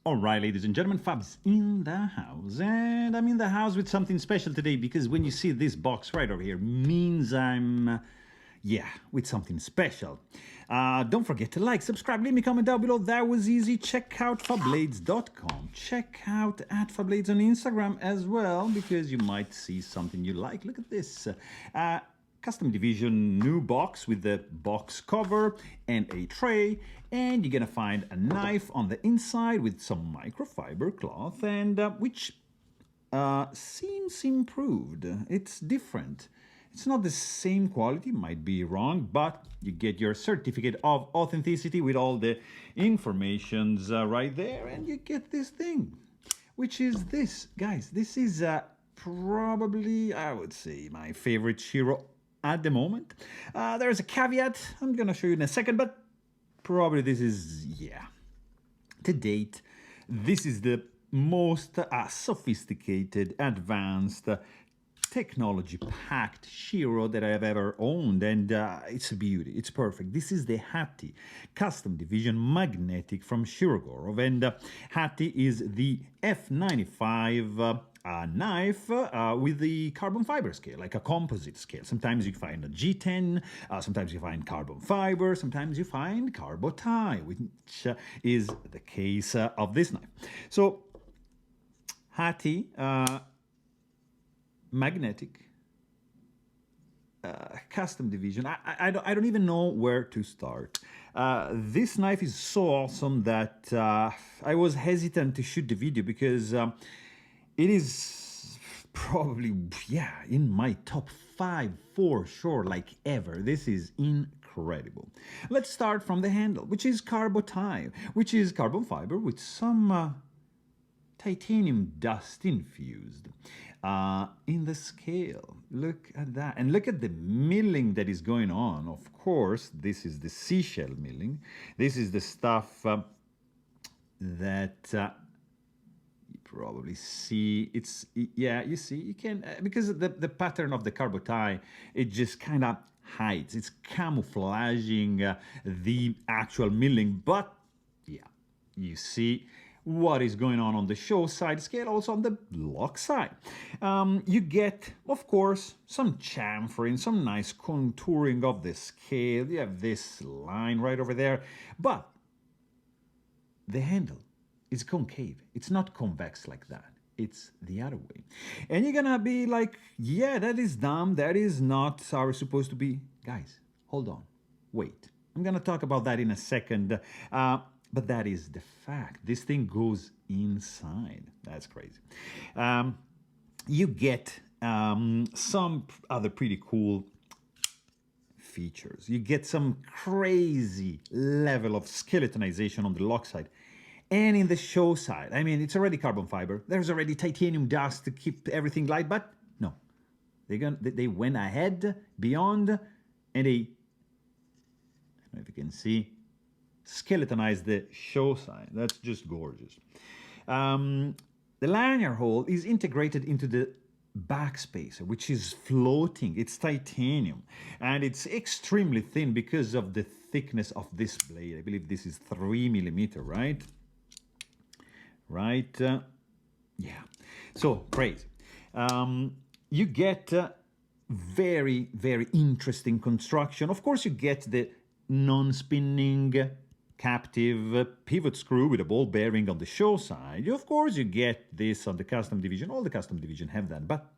All right, ladies and gentlemen, Fab's in the house, and I'm in the house with something special today because when you see this box right over here, means I'm, with something special. Don't forget to like, subscribe, leave me a comment down below. That was easy. Check out Fablades.com. Check out at Fablades on Instagram as well because you might see something you like. Look at this. Custom division new box with the box cover and a tray, and you're gonna find a knife on the inside with some microfiber cloth, and which seems improved. It's different. It's not the same quality, might be wrong, but you get your certificate of authenticity with all the informations right there, and you get this thing, which is this, guys. This is probably, I would say, my favorite Shiro at the moment. There's a caveat I'm gonna show you in a second, but probably this is, to date, this is the most sophisticated, advanced, technology-packed Shiro that I've ever owned, and it's a beauty. It's perfect. This is the Hati custom division magnetic from Shirogorov, and Hati is the F95 knife with the carbon fiber scale, like a composite scale. Sometimes you find a G10, sometimes you find carbon fiber, sometimes you find carbo tie, which is the case of this knife. So, Hati magnetic custom division. I don't even know where to start. This knife is so awesome that I was hesitant to shoot the video because it is probably, in my top 5 for sure, like ever. This is incredible. Let's start from the handle, which is carbo tie, which is carbon fiber with some titanium dust infused in the scale. Look at that. And look at the milling that is going on. Of course, this is the seashell milling. This is the stuff that you probably see. It's, you see, you can, because the pattern of the carbo tie, it just kind of hides. It's camouflaging the actual milling. But, you see what is going on the show side scale, also on the lock side. You get, of course, some chamfering, some nice contouring of the scale. You have this line right over there, but the handle is concave. It's not convex like that. It's the other way. And you're gonna be like, that is dumb. That is not how it's supposed to be. Guys, hold on. Wait. I'm gonna talk about that in a second. But that is the fact. This thing goes inside. That's crazy. You get some other pretty cool features. You get some crazy level of skeletonization on the lock side and in the show side. I mean, it's already carbon fiber. There's already titanium dust to keep everything light, but no. They went ahead, beyond, and they, I don't know if you can see, skeletonized the show side. That's just gorgeous. The lanyard hole is integrated into the backspacer, which is floating. It's titanium, and it's extremely thin because of the thickness of this blade. I believe this is 3mm, right? Right? So crazy. You get very, very interesting construction. Of course, you get the non-spinning captive pivot screw with a ball bearing on the show side. Of course, you get this on the custom division. All the custom division have that, but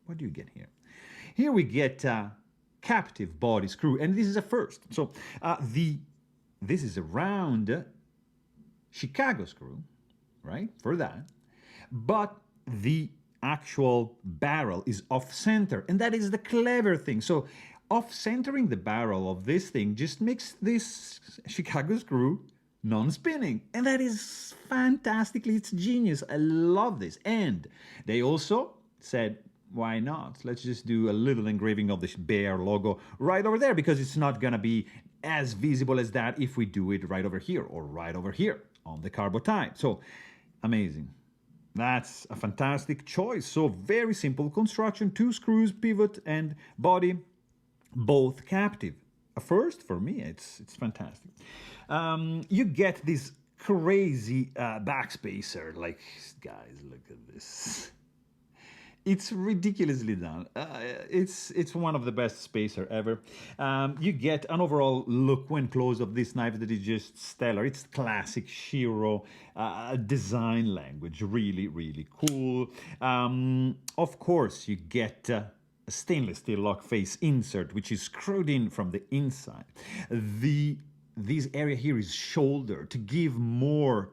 what do you get here? Here we get a captive body screw, and this is a first. So this is a round Chicago screw, right, for that, but the actual barrel is off-center, and that is the clever thing. So off-centering the barrel of this thing just makes this Chicago screw non-spinning, and that is fantastically, it's genius. I love this. And they also said, why not? Let's just do a little engraving of the bear logo right over there, because it's not gonna be as visible as that if we do it right over here or right over here on the carbo tie. So amazing. That's a fantastic choice. So very simple construction, 2 screws, pivot and body, both captive. A first for me. It's fantastic. You get this crazy backspacer. Like, guys, look at this. It's ridiculously done. It's one of the best spacer ever. You get an overall look when close of this knife that is just stellar. It's classic Shiro design language. Really, really cool. Of course, you get a stainless steel lock face insert, which is screwed in from the inside. This area here is shoulder to give more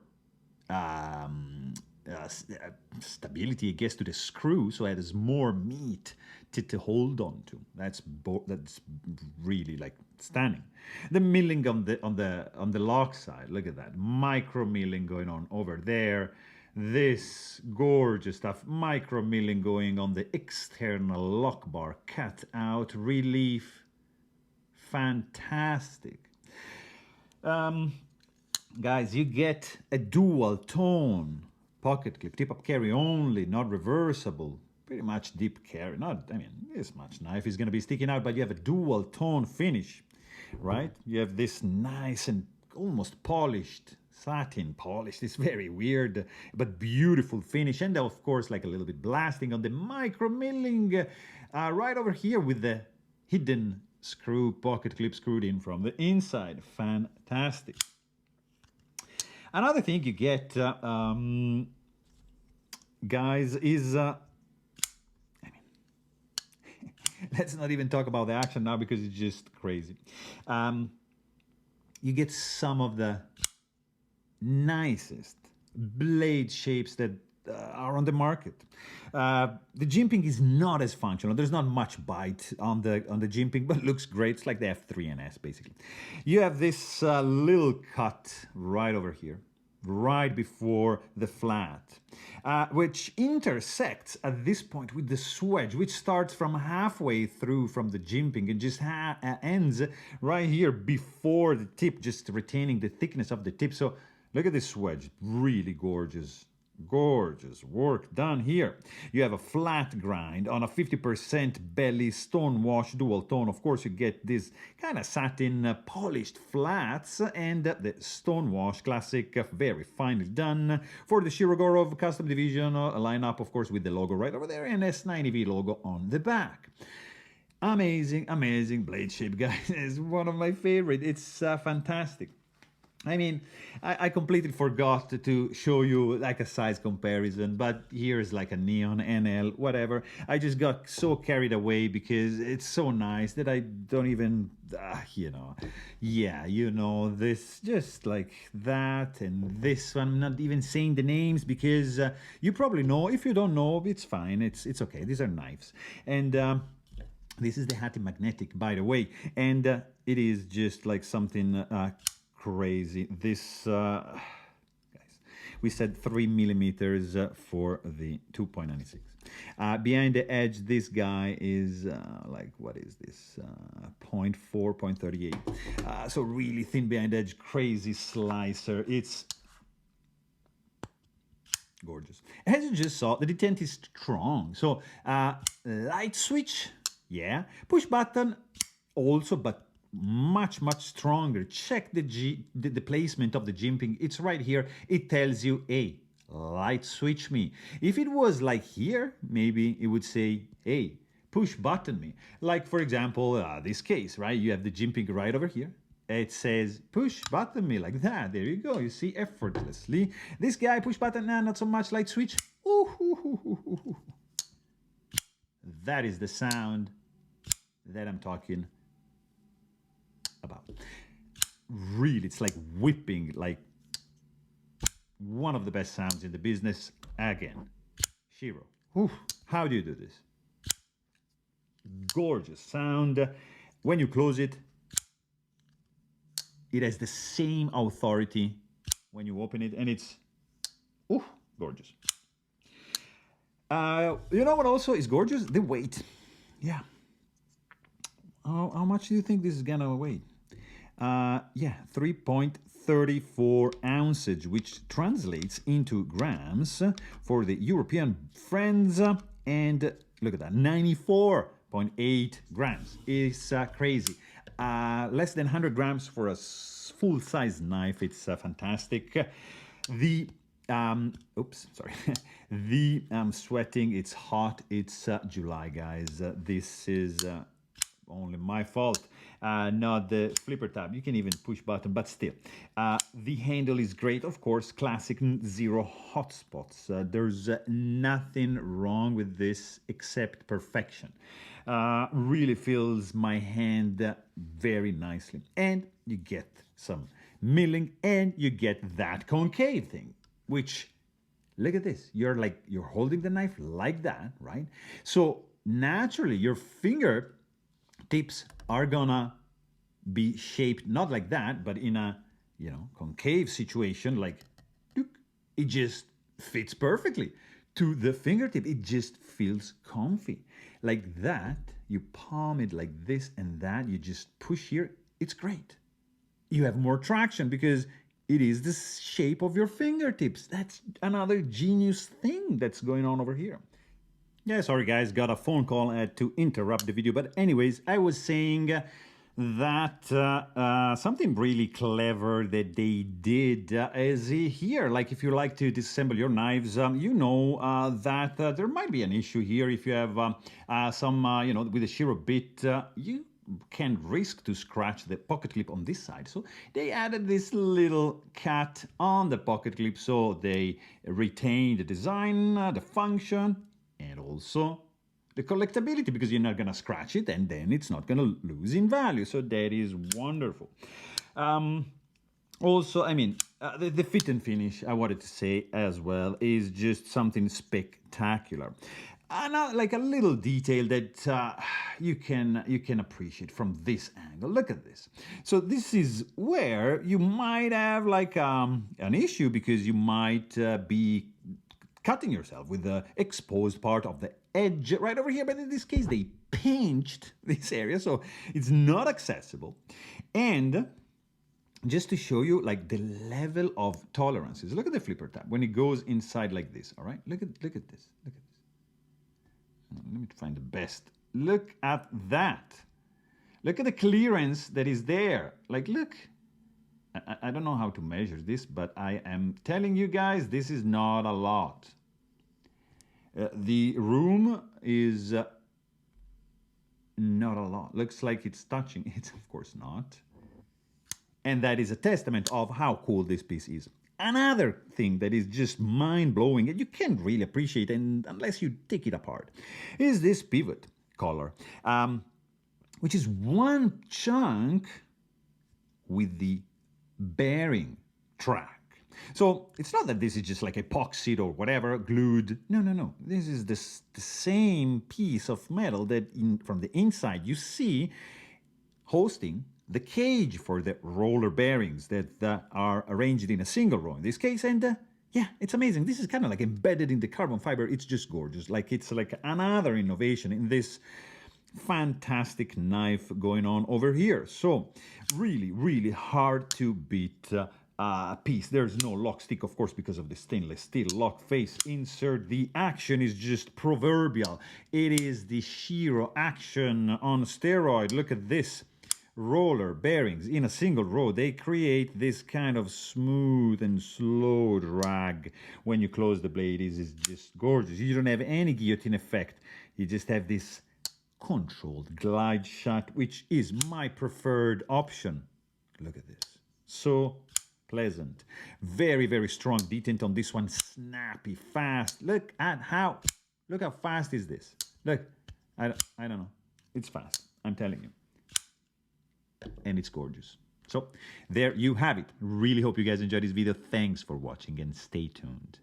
stability, I guess, to the screw, so it has more meat to hold on to. That's really like stunning. The milling on the lock side, look at that, micro milling going on over there. This gorgeous stuff, micro milling going on the external lock bar, cut out relief, fantastic. Guys, you get a dual tone pocket clip, tip up carry only, not reversible, pretty much deep carry. Not, I mean, this much knife is going to be sticking out, but you have a dual tone finish, right? You have this nice and almost polished, satin polished. It's very weird, but beautiful finish. And of course, like a little bit blasting on the micro milling right over here with the hidden screw, pocket clip screwed in from the inside. Fantastic. Another thing you get, guys, is, I mean, let's not even talk about the action now because it's just crazy. You get some of the nicest blade shapes that are on the market. The jimping is not as functional. There's not much bite on the jimping, but it looks great. It's like the F3NS basically. You have this little cut right over here, right before the flat, which intersects at this point with the swedge, which starts from halfway through from the jimping and just ends right here before the tip, just retaining the thickness of the tip. So look at this swedge, really gorgeous. Gorgeous work done here. You have a flat grind on a 50% belly stone wash dual tone. Of course, you get this kind of satin polished flats and the stone wash classic, very finely done for the Shirogorov custom division lineup, of course, with the logo right over there and S90V logo on the back. Amazing, amazing blade shape, guys. It's one of my favorite. It's fantastic. I mean, I completely forgot to show you like a size comparison, but here's like a neon NL, whatever. I just got so carried away because it's so nice that I don't even, you know, yeah, you know, this, just like that and this one. I'm not even saying the names because you probably know. If you don't know, it's fine. It's okay. These are knives. And this is the Hati magnetic, by the way. And it is just like something crazy. This, guys, we said 3 millimeters for the 2.96. Behind the edge, this guy is like, what is this? 0.4, 0.38. So really thin behind the edge, crazy slicer. It's gorgeous. As you just saw, the detent is strong. So light switch, yeah. Push button also, but much stronger. Check the placement of the jimping. It's right here. It tells you, hey, light switch me. If it was like here, maybe it would say, hey, push button me. Like, for example, this case, right? You have the jimping right over here. It says push button me like that. There you go. You see, effortlessly. This guy, push button, not so much light switch. Ooh. That is the sound that I'm talking about. Really, it's like whipping, like one of the best sounds in the business. Again, Shiro. Whew, how do you do this? Gorgeous sound. When you close it, it has the same authority when you open it, and it's gorgeous. You know what also is gorgeous? The weight. Yeah. How much do you think this is gonna weigh? Yeah, 3.34 ounces, which translates into grams for the European friends. And look at that, 94.8 grams. It's crazy. Less than 100 grams for a full-size knife. It's fantastic. The oops, sorry. The sweating, it's hot. It's July, guys. This is only my fault, not the flipper tab. You can even push button, but still. The handle is great, of course, classic, zero hotspots. There's nothing wrong with this except perfection. Really fills my hand very nicely. And you get some milling and you get that concave thing, which, look at this. You're holding the knife like that, right? So naturally your finger tips are gonna be shaped not like that, but in a, you know, concave situation, like it just fits perfectly to the fingertip. It just feels comfy. Like that, you palm it like this and that, you just push here, it's great. You have more traction because it is the shape of your fingertips. That's another genius thing that's going on over here. Yeah, sorry guys, got a phone call to interrupt the video. But anyways, I was saying that something really clever that they did is here. Like if you like to disassemble your knives, you know that there might be an issue here. If you have some, you know, with a Shiro bit, you can risk to scratch the pocket clip on this side. So they added this little cat on the pocket clip so they retain the design, the function, and also the collectability, because you're not going to scratch it and then it's not going to lose in value. So that is wonderful. Also, I mean, the fit and finish, I wanted to say as well, is just something spectacular. Like a little detail that you can appreciate from this angle. Look at this. So this is where you might have like an issue, because you might be cutting yourself with the exposed part of the edge right over here. But in this case, they pinched this area, so it's not accessible. And just to show you like the level of tolerances, look at the flipper tab when it goes inside like this. All right, look at this. Look at this. Let me find the best. Look at that. Look at the clearance that is there. Like, look. I don't know how to measure this, but I am telling you guys, this is not a lot. The room is not a lot. Looks like it's touching. It's of course not. And that is a testament of how cool this piece is. Another thing that is just mind-blowing and you can't really appreciate unless you take it apart is this pivot collar, which is one chunk with the bearing track. So it's not that this is just like epoxied or whatever, glued. No. This is the same piece of metal that from the inside you see hosting the cage for the roller bearings that are arranged in a single row in this case. And yeah, it's amazing. This is kind of like embedded in the carbon fiber. It's just gorgeous. Like it's like another innovation in this fantastic knife going on over here. So really hard to beat piece. There's no lock stick, of course, because of the stainless steel lock face insert. The action is just proverbial. It is the Shiro action on steroid. Look at this. Roller bearings in a single row, they create this kind of smooth and slow drag when you close the blade. It is just gorgeous. You don't have any guillotine effect. You just have this controlled glide shot, which is my preferred option. Look at this. So pleasant. Very strong detent on this one. Snappy, fast. Look how fast is this. Look, I don't know. It's fast. I'm telling you. And it's gorgeous. So there you have it. Really hope you guys enjoyed this video. Thanks for watching and stay tuned.